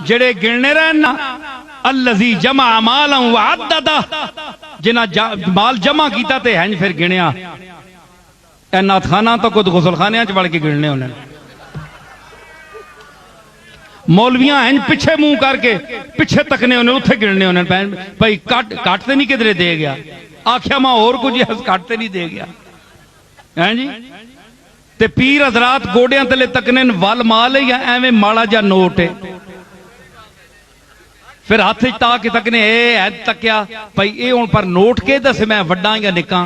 जेड़े गिनने रहे ना, अल्लज़ी जमा मालन व अद्ददा, जिन्हां माल जमा कीता ते हैं फिर गिणिया। ए नाथखाना तो खुद गुसलखाने च वड़ के गिनने होने। मौलवियां हैं पिछे मुंह करके पिछे तकने होने, उत्थे गिनने होने। भाई कट ते नहीं किधरे दे गया, आख्या मैं और कुछ कट ते नहीं दे गया हैं जी। ते पीर हजरात गोडियां तले तकने वल माल है या एवं माड़ा जा नोट है। फिर हाथ ता के तकने ए तकिया भाई ये हुण पर नोट के दस मैं वड्डा या निका,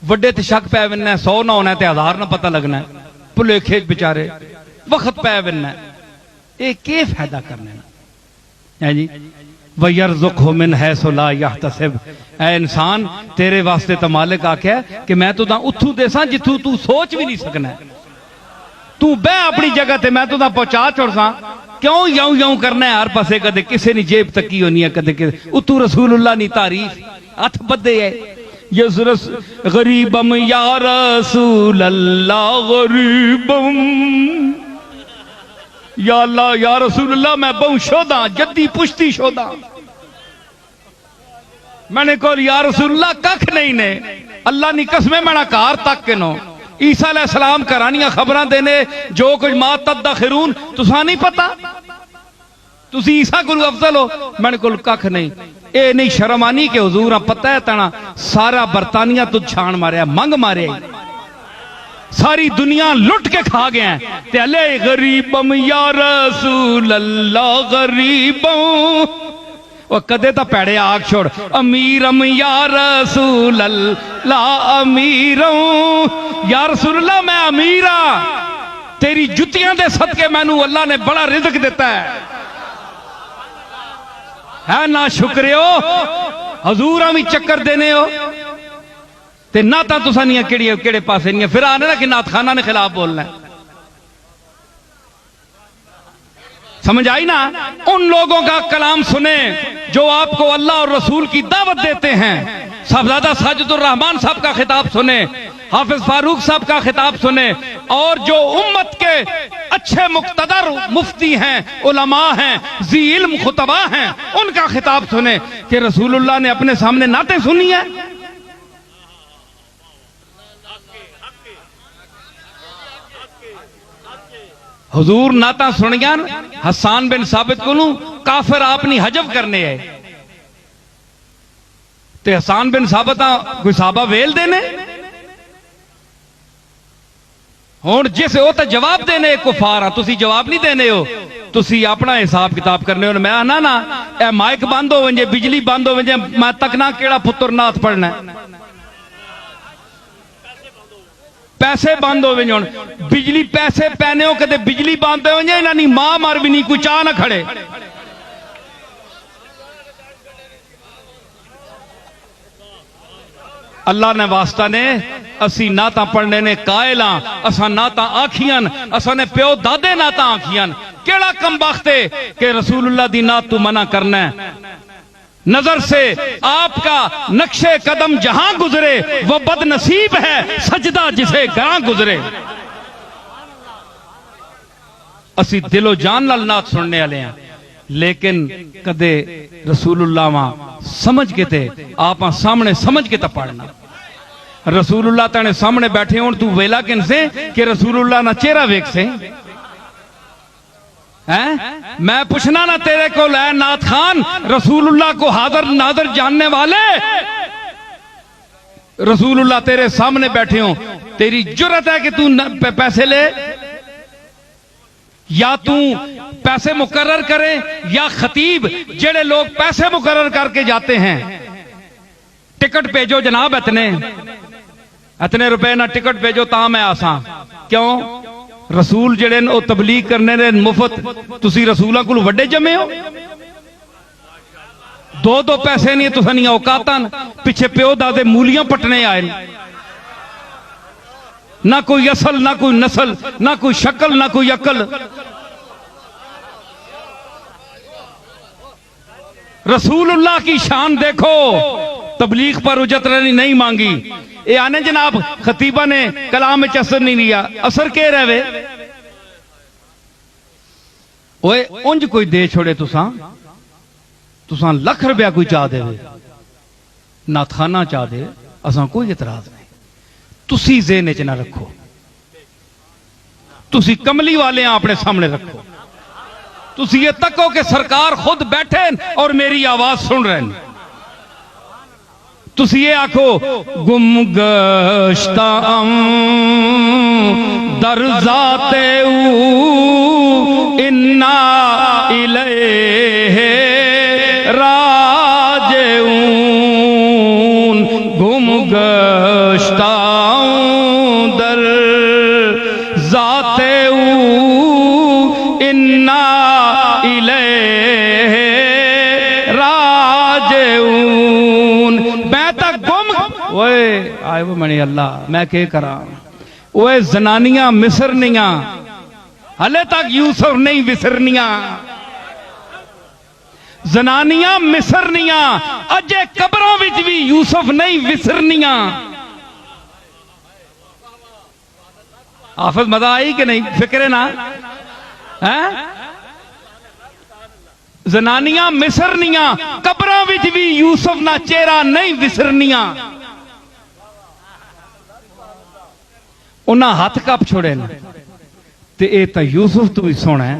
वड्डे ते शक पै बनना, 100 ना होना ते 1000 ना पता लगना, भुलेखे बेचारे वक्त पै बनना, ये के फायदा करने है जी। वयरज़ुक़हु मिन हैसु ला यहतसिब, ऐ इंसान तेरे वास्ते तो मालिक आख्या कि मैं तुदा उथू देसा जिथू तू सोच भी नहीं सकना। तू बह अपनी जगह ते मैं तुदा पहुंचा छोड़सा, क्यों यऊं यऊं करना है हर पासे, कदे किसी ने जेब तकी होनी है, कदे उतू रसूलुल्लाह नी तारीफ हथ बदे है। यसरस गरीबम या रसूल अल्लाह गरीबम, या अल्लाह या रसूल अल्लाह मैं बहु शोधा जद्दी पुश्ती शोधा, मैंने कहा या रसूल अल्लाह कख नहीं ने, अल्लाह नी कसमें मैंने कार तक के नो ईसा अलैहिस्सलाम करानियां खबरां देने जो कुछ मा तदखिरून तुसा नहीं पता, तुसी ईसा कोल अफजल हो, मैंने कोल कख नहीं। ए नहीं शर्म आनी के हुजूर पता है तना सारा बरतानिया तुझ छाण मारिया, मंग मारे, सारी दुनिया लुट के खा गया ते अले गरीबम या रसूल अल्लाह गरीबम। और कदे तो पैड़े आग छोड़, अमीरम या रसूल अल्लाह अमीरों, या रसूल अल्लाह मैं अमीरा, तेरी जुतियां दे सदके मैनू अल्लाह ने बड़ा रिज़्क देता है ना शुक्रियो हजूर भी चक्कर देने हो ते ना ता तुसा नहीं केड़े पासे नहीं, फिर आने ना कि नाथखाना ने खिलाफ बोलना है। समझ आई ना? उन लोगों का कलाम सुने जो आपको अल्लाह और रसूल की दावत देते हैं। साहबजादा साजिदुर रहमान साहब का खिताब सुने, हाफिज फारूक साहब का खिताब सुने, और जो उम्मत के अच्छे मुक्तदर मुफ्ती हैं, उलमा हैं, जी इल्म खुतबा हैं, उनका खिताब सुने कि रसूलुल्लाह ने अपने सामने नाते सुनी है। हुजूर नाता सुन गया हसान बिन साबित को काफिर आपनी हजब करने है ते हसान बिन साबित कोई साहबा वेल देने हुण जिस वो तो जवाब देने कुफार तुसी जवाब नहीं देने हो, तुसी अपना हिसाब किताब करने हो। मैं ना ना ए माइक बंद हो वंजे, बिजली बंद हो वंजे, मैं तक ना केड़ा पुत्र नाथ पढ़ना है, पैसे बंद हो वंजे, बिजली पैसे पैने हो कदे बिजली बंद हो वंजे, इन्हां दी मां मर भी नहीं, कोई चाह ना खड़े। अल्लाह ने वास्ता ने असी ना ता पढ़ने ने कायला, असा ना ता आखियन, असा ने प्यो दादे ना ता आखियन। केड़ा कम बख्ते के रसूलुल्लाह दी नात तू मना करना है। नजर से आपका नक्शे कदम जहां गुजरे वो बदनसीब है सजदा जिसे गां गुजरे। असी दिलो जान नाल नात सुनने वाले हैं, लेकिन कदे रसूलुल्लाह वहां समझ के ते आप सामने समझ के तो पढ़ना। रसूलुल्लाह तेने सामने बैठे हो तू वेला किन से कि रसूलुल्लाह ना चेहरा वेख से हैं? मैं पूछना ना तेरे को है नाथ खान, रसूलुल्लाह को हाजिर नादर जानने वाले, रसूलुल्लाह तेरे सामने बैठे हो, तेरी जुर्रत है कि तू पैसे ले, या तू पैसे मुकर्रर करे, या खतीब जेड़े लोग पैसे मुकर्रर करके जाते हैं, टिकट भेजो जनाब इतने रुपए ना टिकट भेजो ता मैं आसा। क्यों? रसूल जेड़े ओ तबलीग करने ने मुफ्त, तुसी रसूलां कोल वड्डे जमे हो, दो पैसे नहीं तुसा नहीं औकातन, पिछे प्यो दादे मूलियां पटने आए, ना कोई असल ना कोई नस्ल ना कोई शक्ल ना कोई अकल। रसूलुल्लाह की शान देखो, तबलीग पर उजरत नहीं मांगी। ये आने जनाब खतीबा ने कलाम में असर नहीं लिया, असर के रहे ओए उंज कोई दे छोड़े तुसां लख रुपया कोई चाह देवे, नाथखाना चाह दे, असां कोई इतराज नहीं। तुसी ज़हन च ना रखो, तुसी कमली वाले अपने सामने रखो। तुसी ये तको कि सरकार खुद बैठे और मेरी आवाज सुन रहे हैं। तुसी ये आखो गुमगश्ता दर ज़ाते इन्ना इलैहि राजिऊन, गुमगश्ता दर ज़ाते इन्ना इलैहि राजिऊन। मैं तक गुम ओए आए वो मनी अल्लाह मैं के करा। ओए जनानियां मिसरनियां हले तक यूसुफ नहीं विसरनियां, जनानियां मिसरनियां अजे कब्रों विच भी यूसुफ नहीं विसरनियां। हाफिज मजा आई कि नहीं? फिक्र ना है? जनानियां मिसरनियां कब्रों विच भी यूसुफ ना चेहरा नहीं विसरनियां। उन्हें हाथ कप छोड़े न ते ए तां यूसुफ तो भी सोना है।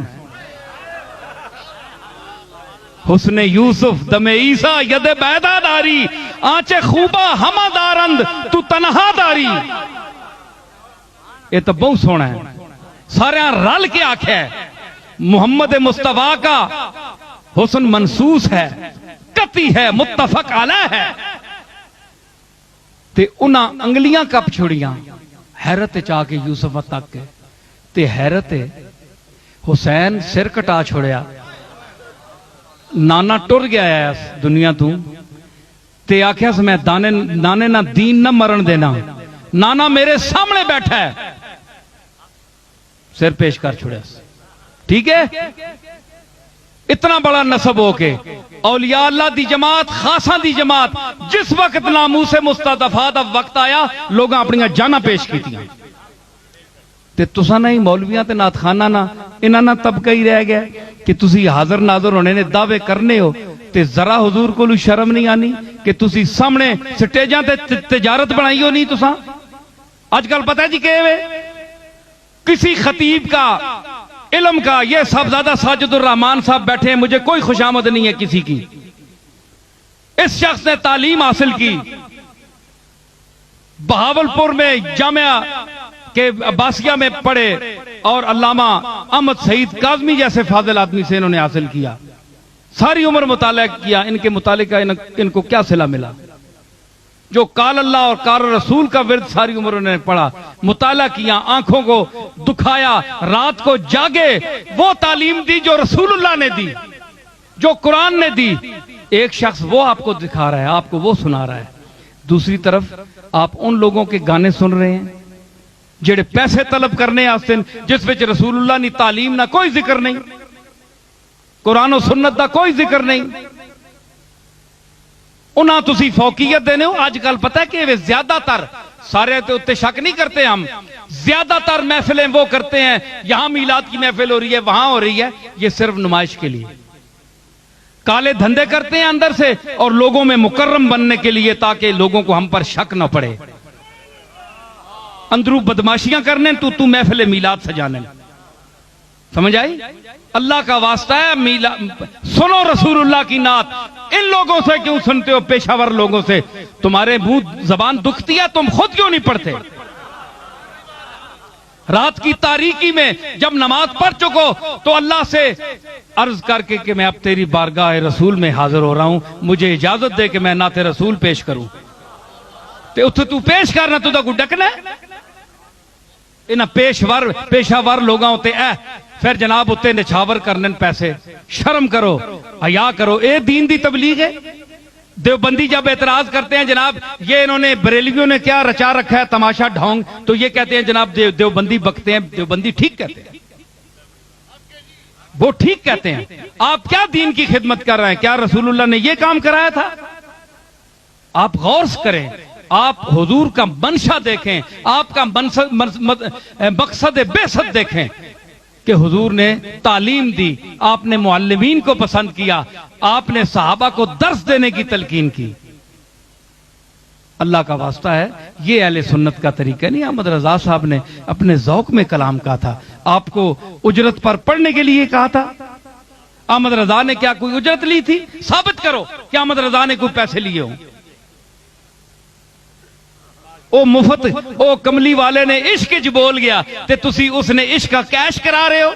हुस्ने यूसुफ दमे ईसा यदे बैदादारी, आंचे खूबा हमादारंद तू तनहादारी। ये तो बहुत सोना है। सारे रल के आख्या है मुहम्मद मुस्तफा का हुस्न मनसूस है, कती है, मुत्तफक अलैह है। ते उन्हां अंगलियां कप छोड़ियां हैरत चाके यूसुफ तक के ते हैरत हुसैन सिर कटा छोड़िया। नाना टुर गया है इस दुनिया तू ते आख्या मैं दाने नाने ना दीन ना मरण देना। नाना मेरे सामने बैठा है, सिर पेश कर छोड़िया। ठीक है, इतना बड़ा नसब होके औलिया अल्लाह दी जमात, खासा दी जमात, जिस वक्त नामूसे मुस्तदफा दा वक्त आया लोग अपनी जाना पेश कीतियां ते तुसा नहीं मौलवियां ते नाथखाना ना इन्हां ना तबका ही रह गया कि तुसी हाजिर नाजर होने ने दावे करने हो ते जरा हुजूर को शर्म नहीं आनी कि तुसी सामने स्टेजां ते तिजारत बनाई हो नहीं। तुसा आजकल पता है जी के किसी खतीब का इल्म का ये साहबजादा साजिदुर रहमान साहब बैठे हैं, मुझे कोई खुशामद नहीं है किसी की। इस शख्स ने तालीम हासिल की बहावलपुर में जामिया के अब्बासिया में पढ़े और अल्लामा अहमद सईद काज़मी जैसे फाजिल आदमी से इन्होंने हासिल किया। सारी उम्र मुताला किया, इनके मुताले का इनको क्या सिला मिला? जो काल अल्लाह और काल रसूल का विर्द सारी उम्र उन्होंने पढ़ा, मुताला किया, आंखों को दुखाया, रात को जागे, वो तालीम दी जो रसूलुल्लाह ने दी, जो कुरान ने दी। एक शख्स वो आपको दिखा रहा है, आपको वो सुना रहा है। दूसरी तरफ आप उन लोगों के गाने सुन रहे हैं जेड़े पैसे तलब करने आस्ते, जिस विच रसूलुल्लाह नी तालीम ना कोई जिक्र नहीं, कुरान और सुन्नत का कोई जिक्र नहीं। उन्हें तुसी फौकियत देने हो। आजकल पता है कि वे ज्यादातर, सारे तो उत्ते शक नहीं करते हम, ज्यादातर महफिलें वो करते हैं, यहां मीलाद की महफिल हो रही है, वहां हो रही है, ये सिर्फ नुमाइश के लिए। काले धंधे करते हैं अंदर से और लोगों में मुकर्रम बनने के लिए, ताकि लोगों को हम पर शक न पड़े। अंदरू बदमाशियां करने तू महफिल मीलाद सजाने। समझ आई? अल्लाह का वास्ता है, सुनो रसूलुल्लाह की नात। इन लोगों से क्यों सुनते हो? पेशावर लोगों से। तुम्हारे मुंह जबान दुखती है, तुम खुद क्यों नहीं पढ़ते? रात की तारीकी में जब नमाज पढ़ चुको तो अल्लाह से अर्ज करके कि मैं अब तेरी बारगाह रसूल में हाजिर हो रहा हूं, मुझे इजाजत दे कि मैं नाते रसूल पेश करूं। ते उत्थे तू पेश करना, तुदा कोई डकना है? इन्हां पेशावर लोगों ते फिर जनाब उत्ते निछावर करने पैसे। शर्म करो, हया करो। ये दीन दी तबलीग है। देवबंदी जब एतराज करते हैं जनाब ये इन्होंने बरेलवियों ने क्या रचा रखा है तमाशा ढोंग, तो ये कहते हैं जनाब देवबंदी बकते हैं। देवबंदी ठीक कहते हैं, वो ठीक कहते हैं। आप क्या दीन की खिदमत कर रहे हैं? क्या रसूलुल्लाह ने ये काम कराया था? आप गौर करें, आप हुजूर का मंशा देखें, आपका मकसद बेसद देखें। कि हुजूर ने तालीम दी, आपने मुअल्लिमीन को पसंद किया, आपने सहाबा को दर्स देने की तलकीन की। अल्लाह का वास्ता है, ये अहले सुन्नत का तरीका नहीं। अहमद रजा साहब ने अपने ज़ौक में कलाम कहा था, आपको उजरत पर पढ़ने के लिए कहा था। अहमद रजा ने क्या कोई उजरत ली थी? साबित करो कि अहमद रजा ने कोई पैसे लिए हो। ओ मुफ्त ओ कमली वाले ने इश्क च बोल गया ते तुसी उसने इश्क का कैश करा रहे हो।